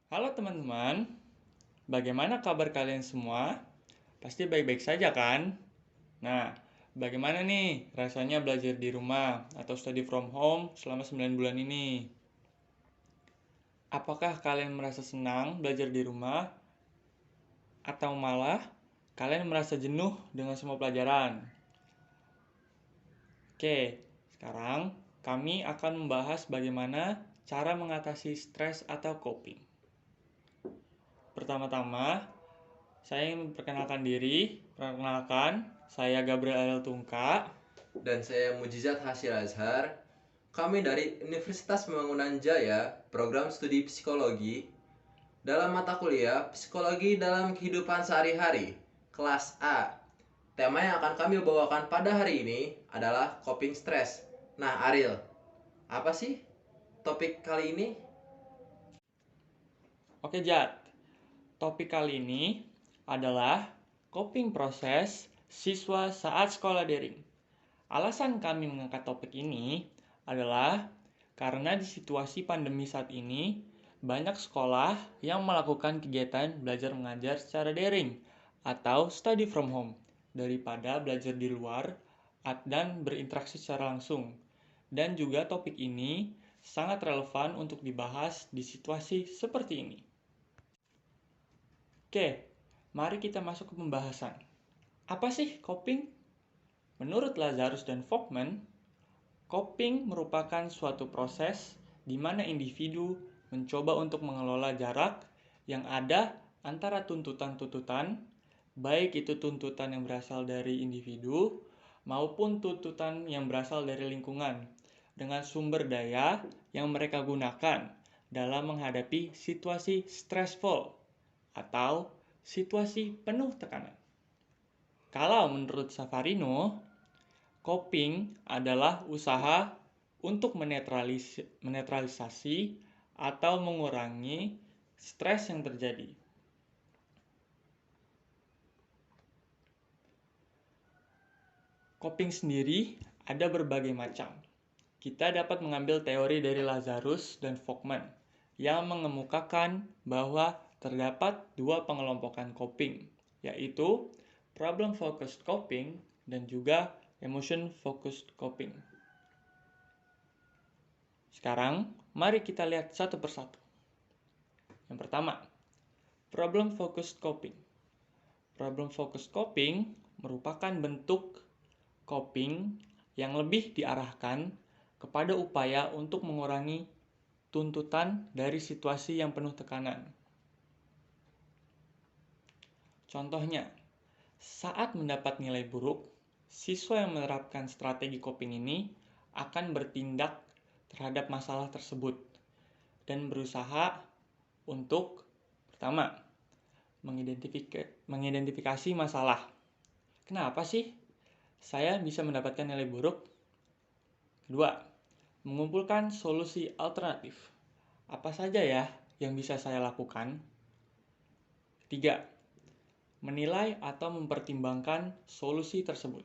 Halo teman-teman, bagaimana kabar kalian semua? Pasti baik-baik saja kan? Nah, bagaimana nih rasanya belajar di rumah atau study from home selama 9 bulan ini? Apakah kalian merasa senang belajar di rumah atau malah kalian merasa jenuh dengan semua pelajaran? Oke, sekarang kami akan membahas bagaimana cara mengatasi stres atau coping. Pertama-tama, saya ingin memperkenalkan diri. Perkenalkan, saya Gabriel Tungka. Dan saya Mujizat Hasil Azhar. Kami dari Universitas Pembangunan Jaya, program studi psikologi. Dalam mata kuliah Psikologi dalam Kehidupan Sehari-hari, kelas A. Tema yang akan kami bawakan pada hari ini adalah coping stress. Nah, Ariel, apa sih topik kali ini? Oke, Jat. Topik kali ini adalah coping proses siswa saat sekolah daring. Alasan kami mengangkat topik ini adalah karena di situasi pandemi saat ini, banyak sekolah yang melakukan kegiatan belajar mengajar secara daring atau study from home daripada belajar di luar dan berinteraksi secara langsung. Dan juga topik ini sangat relevan untuk dibahas di situasi seperti ini. Oke, mari kita masuk ke pembahasan. Apa sih coping? Menurut Lazarus dan Folkman, coping merupakan suatu proses di mana individu mencoba untuk mengelola jarak yang ada antara tuntutan-tuntutan, baik itu tuntutan yang berasal dari individu maupun tuntutan yang berasal dari lingkungan, dengan sumber daya yang mereka gunakan dalam menghadapi situasi stressful atau situasi penuh tekanan. Kalau menurut Savarino, coping adalah usaha untuk menetralisasi atau mengurangi stres yang terjadi. Coping sendiri ada berbagai macam. Kita dapat mengambil teori dari Lazarus dan Folkman yang mengemukakan bahwa terdapat dua pengelompokan coping, yaitu problem focused coping dan juga emotion focused coping. Sekarang, mari kita lihat satu persatu. Yang pertama, problem focused coping. Problem focused coping merupakan bentuk coping yang lebih diarahkan kepada upaya untuk mengurangi tuntutan dari situasi yang penuh tekanan. Contohnya, saat mendapat nilai buruk, siswa yang menerapkan strategi coping ini akan bertindak terhadap masalah tersebut dan berusaha untuk pertama, mengidentifikasi masalah. Kenapa sih saya bisa mendapatkan nilai buruk? Kedua, mengumpulkan solusi alternatif. Apa saja ya yang bisa saya lakukan? Ketiga, menilai atau mempertimbangkan solusi tersebut.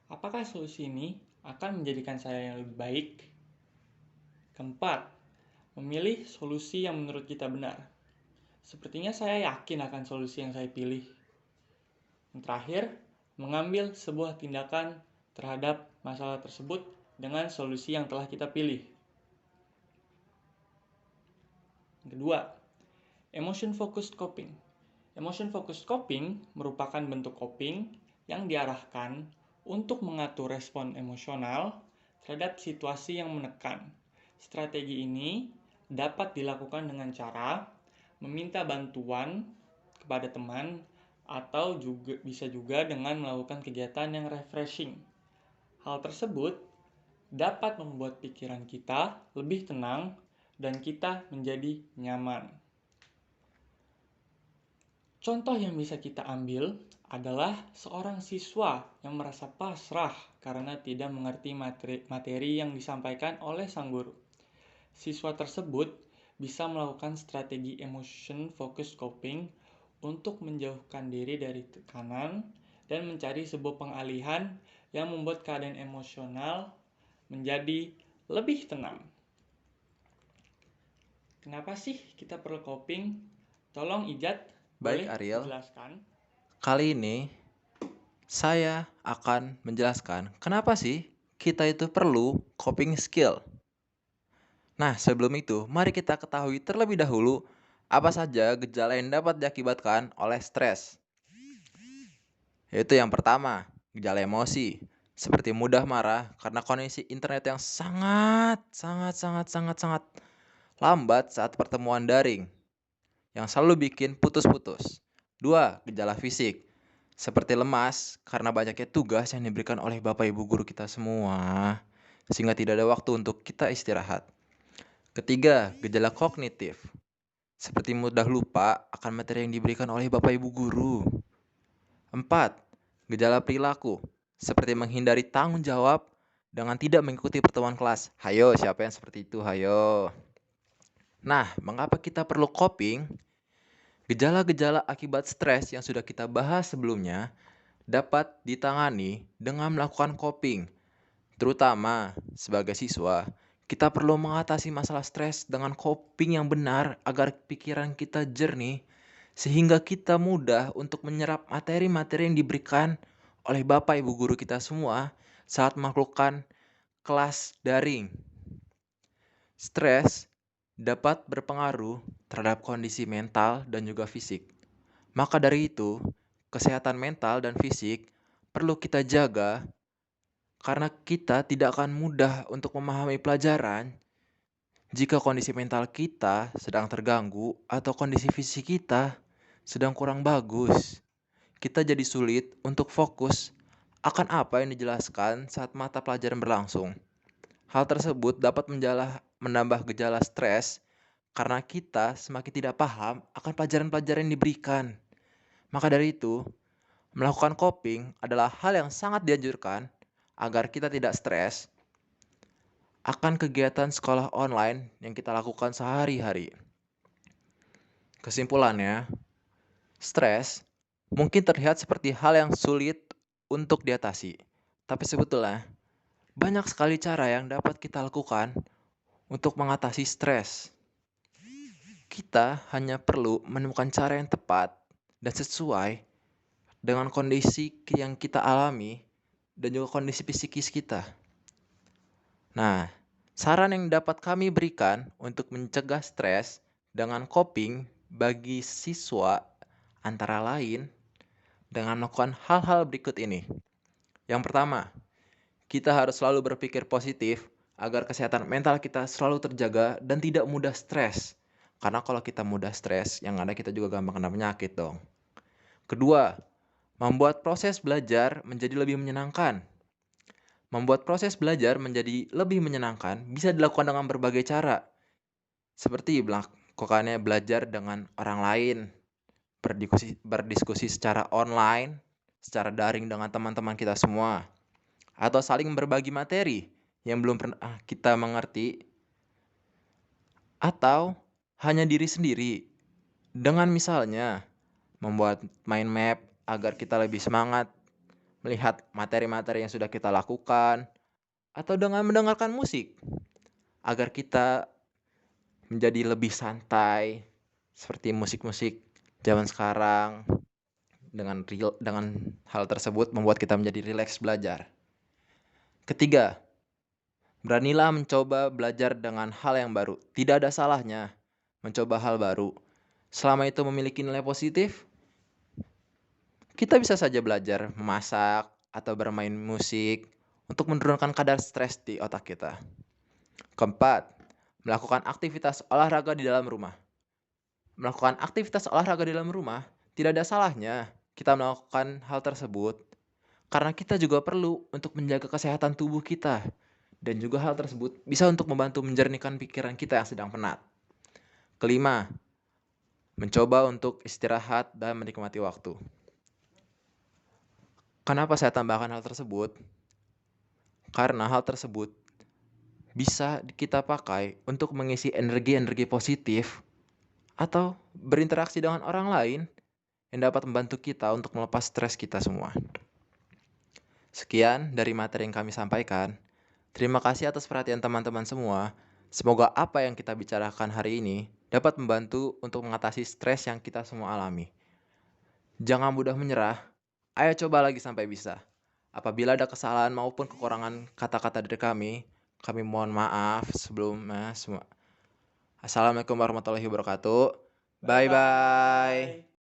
Apakah solusi ini akan menjadikan saya yang lebih baik? Keempat, memilih solusi yang menurut kita benar. Sepertinya saya yakin akan solusi yang saya pilih. Yang terakhir, mengambil sebuah tindakan terhadap masalah tersebut dengan solusi yang telah kita pilih. Yang kedua, emotion focused coping. Emotion focused coping merupakan bentuk coping yang diarahkan untuk mengatur respon emosional terhadap situasi yang menekan. Strategi ini dapat dilakukan dengan cara meminta bantuan kepada teman atau bisa juga dengan melakukan kegiatan yang refreshing. Hal tersebut dapat membuat pikiran kita lebih tenang dan kita menjadi nyaman. Contoh yang bisa kita ambil adalah seorang siswa yang merasa pasrah karena tidak mengerti materi yang disampaikan oleh sang guru. Siswa tersebut bisa melakukan strategi emotion focused coping untuk menjauhkan diri dari tekanan dan mencari sebuah pengalihan yang membuat keadaan emosional menjadi lebih tenang. Kenapa sih kita perlu coping? Tolong Ijat, Baik, boleh Ariel. jelaskan? Kali ini saya akan menjelaskan kenapa sih kita itu perlu coping skill. Nah, sebelum itu, mari kita ketahui terlebih dahulu apa saja gejala yang dapat diakibatkan oleh stres. Yaitu yang pertama, gejala emosi, seperti mudah marah karena kondisi internet yang sangat lambat saat pertemuan daring, yang selalu bikin putus-putus. Dua, gejala fisik, seperti lemas karena banyaknya tugas yang diberikan oleh Bapak Ibu guru kita semua, sehingga tidak ada waktu untuk kita istirahat. Ketiga, gejala kognitif, seperti mudah lupa akan materi yang diberikan oleh Bapak Ibu guru. Empat, gejala perilaku, seperti menghindari tanggung jawab dengan tidak mengikuti pertemuan kelas. Hayo, siapa yang seperti itu? Hayo. Nah, mengapa kita perlu coping? Gejala-gejala akibat stres yang sudah kita bahas sebelumnya dapat ditangani dengan melakukan coping. Terutama sebagai siswa, kita perlu mengatasi masalah stres dengan coping yang benar agar pikiran kita jernih sehingga kita mudah untuk menyerap materi-materi yang diberikan oleh Bapak Ibu guru kita semua saat melakukan kelas daring. Stres dapat berpengaruh terhadap kondisi mental dan juga fisik. Maka dari itu, kesehatan mental dan fisik perlu kita jaga karena kita tidak akan mudah untuk memahami pelajaran jika kondisi mental kita sedang terganggu atau kondisi fisik kita sedang kurang bagus. Kita jadi sulit untuk fokus akan apa yang dijelaskan saat mata pelajaran berlangsung. Hal tersebut dapat menambah gejala stres karena kita semakin tidak paham akan pelajaran-pelajaran yang diberikan. Maka dari itu, melakukan coping adalah hal yang sangat dianjurkan agar kita tidak stres akan kegiatan sekolah online yang kita lakukan sehari-hari. Kesimpulannya, stres mungkin terlihat seperti hal yang sulit untuk diatasi. Tapi sebetulnya, banyak sekali cara yang dapat kita lakukan untuk mengatasi stres. Kita hanya perlu menemukan cara yang tepat dan sesuai dengan kondisi yang kita alami dan juga kondisi psikis kita. Nah, saran yang dapat kami berikan untuk mencegah stres dengan coping bagi siswa antara lain dengan melakukan hal-hal berikut ini. Yang pertama, kita harus selalu berpikir positif agar kesehatan mental kita selalu terjaga dan tidak mudah stres. Karena kalau kita mudah stres, yang ada kita juga gampang kena penyakit dong. Kedua, membuat proses belajar menjadi lebih menyenangkan. Membuat proses belajar menjadi lebih menyenangkan bisa dilakukan dengan berbagai cara. Seperti melakukannya belajar dengan orang lain, berdiskusi secara online, secara daring dengan teman-teman kita semua, atau saling berbagi materi yang belum pernah kita mengerti, atau hanya diri sendiri dengan misalnya membuat mind map agar kita lebih semangat melihat materi-materi yang sudah kita lakukan, atau dengan mendengarkan musik agar kita menjadi lebih santai seperti musik-musik zaman sekarang. Dengan hal tersebut membuat kita menjadi rileks belajar. Ketiga, beranilah mencoba belajar dengan hal yang baru. Tidak ada salahnya mencoba hal baru. Selama itu memiliki nilai positif, kita bisa saja belajar memasak atau bermain musik untuk menurunkan kadar stres di otak kita. Keempat, melakukan aktivitas olahraga di dalam rumah. Melakukan aktivitas olahraga di dalam rumah tidak ada salahnya kita melakukan hal tersebut karena kita juga perlu untuk menjaga kesehatan tubuh kita dan juga hal tersebut bisa untuk membantu menjernihkan pikiran kita yang sedang penat. Kelima, mencoba untuk istirahat dan menikmati waktu. Kenapa saya tambahkan hal tersebut? Karena hal tersebut bisa kita pakai untuk mengisi energi-energi positif atau berinteraksi dengan orang lain yang dapat membantu kita untuk melepas stres kita semua. Sekian dari materi yang kami sampaikan. Terima kasih atas perhatian teman-teman semua. Semoga apa yang kita bicarakan hari ini dapat membantu untuk mengatasi stres yang kita semua alami. Jangan mudah menyerah, ayo coba lagi sampai bisa. Apabila ada kesalahan maupun kekurangan kata-kata dari kami mohon maaf sebelumnya semua. Assalamualaikum warahmatullahi wabarakatuh. Bye-bye.